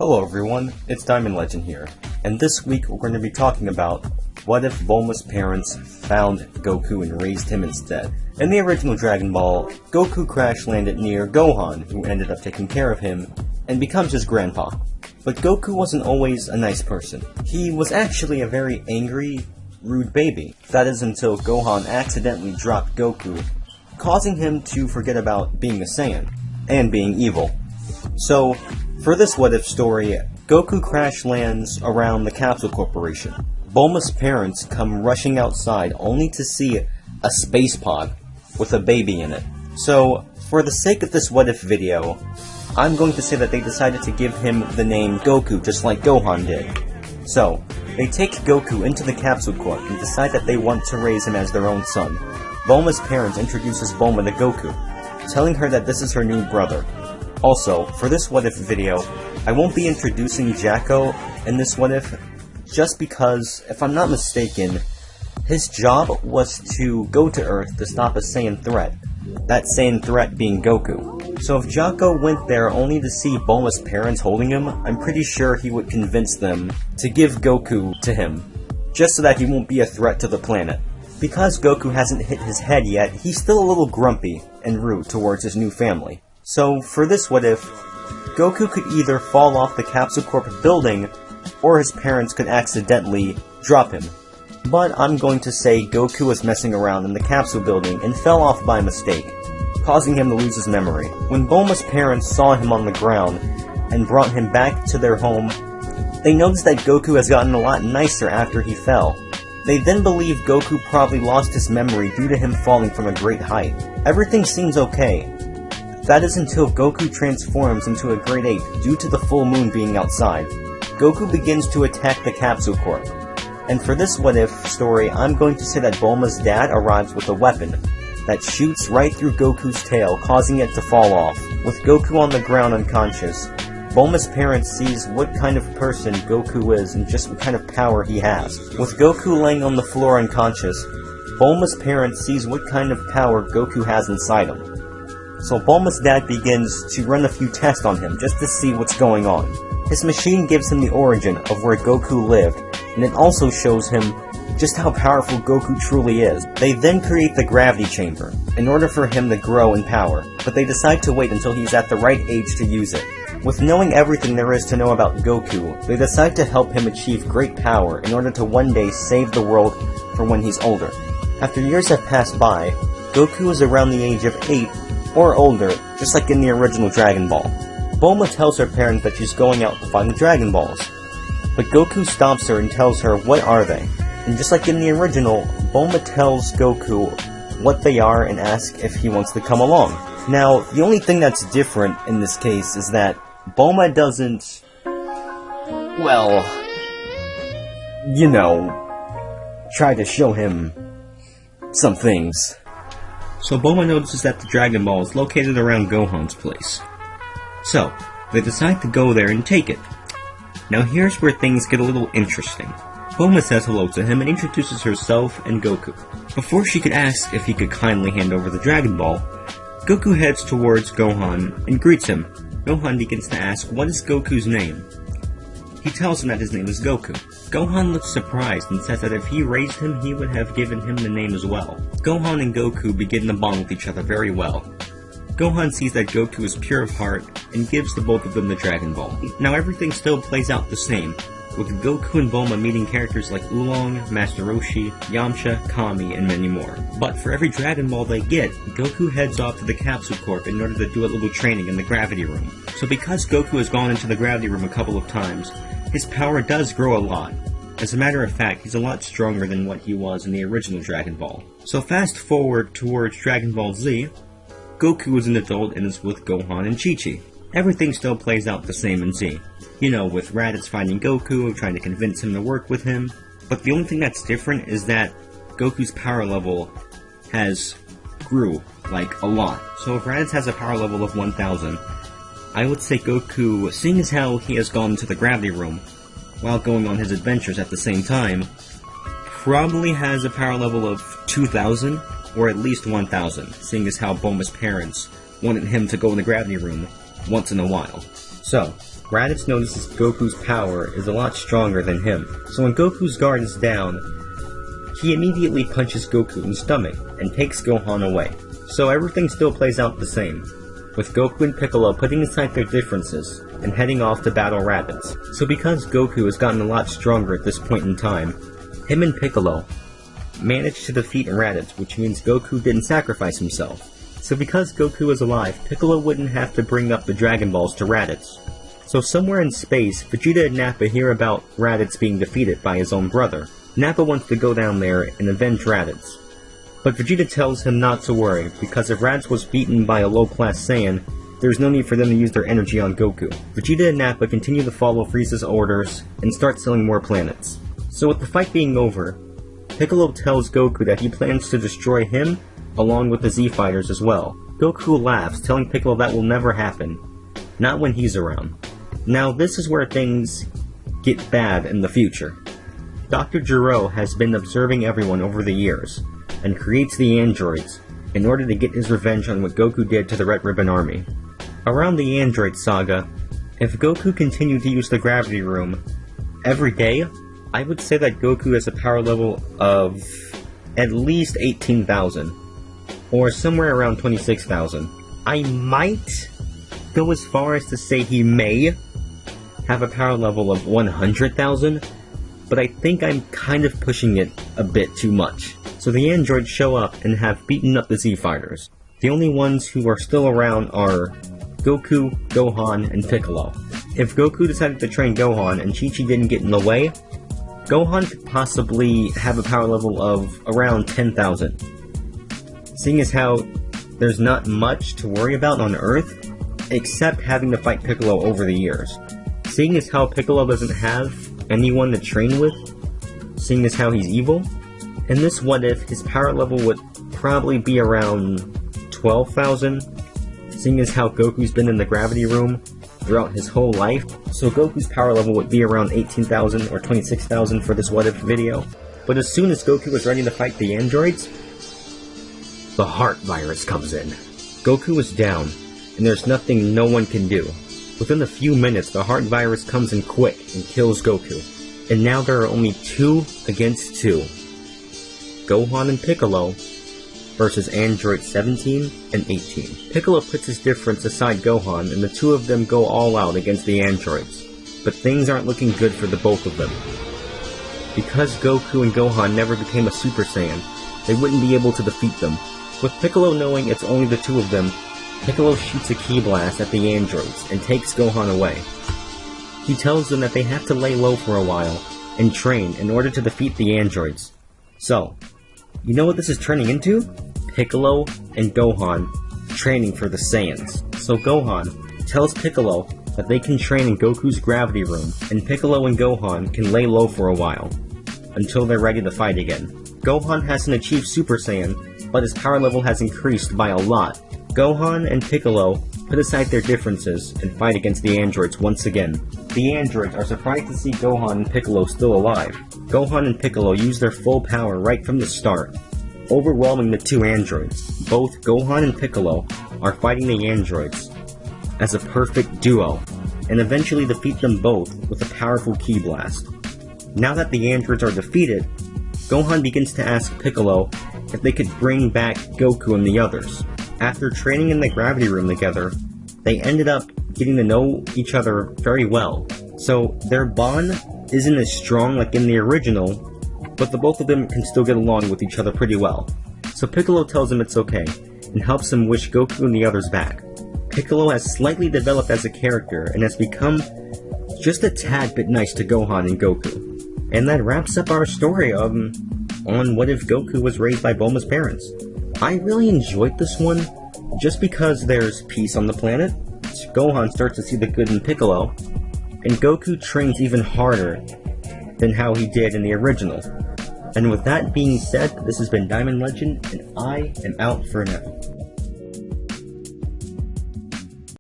Hello everyone, it's Diamond Legend here, and this week we're going to be talking about what if Bulma's parents found Goku and raised him instead. In the original Dragon Ball, Goku crash-landed near Gohan, who ended up taking care of him, and becomes his grandpa. But Goku wasn't always a nice person. He was actually a very angry, rude baby. That is until Gohan accidentally dropped Goku, causing him to forget about being a Saiyan, and being evil. So, for this what-if story, Goku crash lands around the Capsule Corporation. Bulma's parents come rushing outside only to see a space pod with a baby in it. So, for the sake of this what-if video, I'm going to say that they decided to give him the name Goku just like Gohan did. So, they take Goku into the Capsule Corp and decide that they want to raise him as their own son. Bulma's parents introduces Bulma to Goku, telling her that this is her new brother. Also, for this what-if video, I won't be introducing Jacko in this what-if, just because, if I'm not mistaken, his job was to go to Earth to stop a Saiyan threat, that Saiyan threat being Goku. So if Jacko went there only to see Bulma's parents holding him, I'm pretty sure he would convince them to give Goku to him, just so that he won't be a threat to the planet. Because Goku hasn't hit his head yet, he's still a little grumpy and rude towards his new family. So, for this what-if, Goku could either fall off the Capsule Corp building, or his parents could accidentally drop him. But I'm going to say Goku was messing around in the Capsule building and fell off by mistake, causing him to lose his memory. When Bulma's parents saw him on the ground and brought him back to their home, they noticed that Goku has gotten a lot nicer after he fell. They then believe Goku probably lost his memory due to him falling from a great height. Everything seems okay. That is until Goku transforms into a Great Ape due to the full moon being outside. Goku begins to attack the Capsule Corp. And for this what-if story, I'm going to say that Bulma's dad arrives with a weapon that shoots right through Goku's tail, causing it to fall off. With Goku on the ground unconscious, Bulma's parents sees what kind of person Goku is and just what kind of power he has. With Goku laying on the floor unconscious, Bulma's parents sees what kind of power Goku has inside him. So Bulma's dad begins to run a few tests on him just to see what's going on. His machine gives him the origin of where Goku lived, and it also shows him just how powerful Goku truly is. They then create the gravity chamber in order for him to grow in power, but they decide to wait until he's at the right age to use it. With knowing everything there is to know about Goku, they decide to help him achieve great power in order to one day save the world for when he's older. After years have passed by, Goku is around the age of 8 or older, just like in the original Dragon Ball. Bulma tells her parents that she's going out to find the Dragon Balls, but Goku stops her and tells her what are they. And just like in the original, Bulma tells Goku what they are and asks if he wants to come along. Now, the only thing that's different in this case is that Bulma doesn't, well, you know, try to show him some things. So Bulma notices that the Dragon Ball is located around Gohan's place. So, they decide to go there and take it. Now here's where things get a little interesting. Bulma says hello to him and introduces herself and Goku. Before she could ask if he could kindly hand over the Dragon Ball, Goku heads towards Gohan and greets him. Gohan begins to ask what is Goku's name. He tells him that his name is Goku. Gohan looks surprised and says that if he raised him, he would have given him the name as well. Gohan and Goku begin to bond with each other very well. Gohan sees that Goku is pure of heart and gives the both of them the Dragon Ball. Now everything still plays out the same, with Goku and Bulma meeting characters like Oolong, Master Roshi, Yamcha, Kami, and many more. But for every Dragon Ball they get, Goku heads off to the Capsule Corp in order to do a little training in the Gravity Room. So because Goku has gone into the Gravity Room a couple of times, his power does grow a lot. As a matter of fact, he's a lot stronger than what he was in the original Dragon Ball. So fast forward towards Dragon Ball Z, Goku is an adult and is with Gohan and Chi-Chi. Everything still plays out the same in Z. You know, with Raditz finding Goku, trying to convince him to work with him. But the only thing that's different is that Goku's power level has grew, like, a lot. So if Raditz has a power level of 1000, I would say Goku, seeing as how he has gone to the Gravity Room, while going on his adventures at the same time, probably has a power level of 2000, or at least 1000, seeing as how Bulma's parents wanted him to go in the Gravity Room once in a while. So, Raditz notices Goku's power is a lot stronger than him, so when Goku's guard is down, he immediately punches Goku in the stomach and takes Gohan away. So everything still plays out the same, with Goku and Piccolo putting aside their differences and heading off to battle Raditz. So because Goku has gotten a lot stronger at this point in time, him and Piccolo managed to defeat Raditz, which means Goku didn't sacrifice himself. So because Goku is alive, Piccolo wouldn't have to bring up the Dragon Balls to Raditz. So somewhere in space, Vegeta and Nappa hear about Raditz being defeated by his own brother. Nappa wants to go down there and avenge Raditz. But Vegeta tells him not to worry, because if Raditz was beaten by a low-class Saiyan, there's no need for them to use their energy on Goku. Vegeta and Nappa continue to follow Frieza's orders and start selling more planets. So with the fight being over, Piccolo tells Goku that he plans to destroy him along with the Z-Fighters as well. Goku laughs, telling Piccolo that will never happen. Not when he's around. Now this is where things get bad in the future. Dr. Gero has been observing everyone over the years, and creates the androids in order to get his revenge on what Goku did to the Red Ribbon Army. Around the Android Saga, if Goku continued to use the Gravity Room every day, I would say that Goku has a power level of at least 18,000, or somewhere around 26,000. I might go as far as to say he may have a power level of 100,000, but I think I'm kind of pushing it a bit too much. So the androids show up and have beaten up the Z-Fighters. The only ones who are still around are Goku, Gohan, and Piccolo. If Goku decided to train Gohan and Chi-Chi didn't get in the way, Gohan could possibly have a power level of around 10,000. Seeing as how there's not much to worry about on Earth, except having to fight Piccolo over the years. Seeing as how Piccolo doesn't have anyone to train with, seeing as how he's evil, in this what if, his power level would probably be around 12,000, seeing as how Goku's been in the Gravity Room throughout his whole life, so Goku's power level would be around 18,000 or 26,000 for this what if video. But as soon as Goku was ready to fight the androids, the heart virus comes in. Goku is down, and there's nothing no one can do. Within a few minutes, the heart virus comes in quick and kills Goku. And now there are only 2 against 2. Gohan and Piccolo versus Android 17 and 18. Piccolo puts his difference aside Gohan, and the two of them go all out against the androids. But things aren't looking good for the both of them. Because Goku and Gohan never became a Super Saiyan, they wouldn't be able to defeat them. With Piccolo knowing it's only the two of them, Piccolo shoots a ki blast at the androids and takes Gohan away. He tells them that they have to lay low for a while and train in order to defeat the androids. So, you know what this is turning into? Piccolo and Gohan training for the Saiyans. So Gohan tells Piccolo that they can train in Goku's Gravity Room, and Piccolo and Gohan can lay low for a while, until they're ready to fight again. Gohan hasn't achieved Super Saiyan, but his power level has increased by a lot. Gohan and Piccolo put aside their differences and fight against the androids once again. The androids are surprised to see Gohan and Piccolo still alive. Gohan and Piccolo use their full power right from the start, overwhelming the two androids. Both Gohan and Piccolo are fighting the androids as a perfect duo, and eventually defeat them both with a powerful ki blast. Now that the androids are defeated, Gohan begins to ask Piccolo if they could bring back Goku and the others. After training in the Gravity Room together, they ended up getting to know each other very well. So their bond isn't as strong like in the original, but the both of them can still get along with each other pretty well. So Piccolo tells him it's okay, and helps him wish Goku and the others back. Piccolo has slightly developed as a character, and has become just a tad bit nice to Gohan and Goku. And that wraps up our story on what if Goku was raised by Bulma's parents. I really enjoyed this one, just because there's peace on the planet, Gohan starts to see the good in Piccolo, and Goku trains even harder than how he did in the original. And with that being said, this has been Diamond Legend, and I am out for now.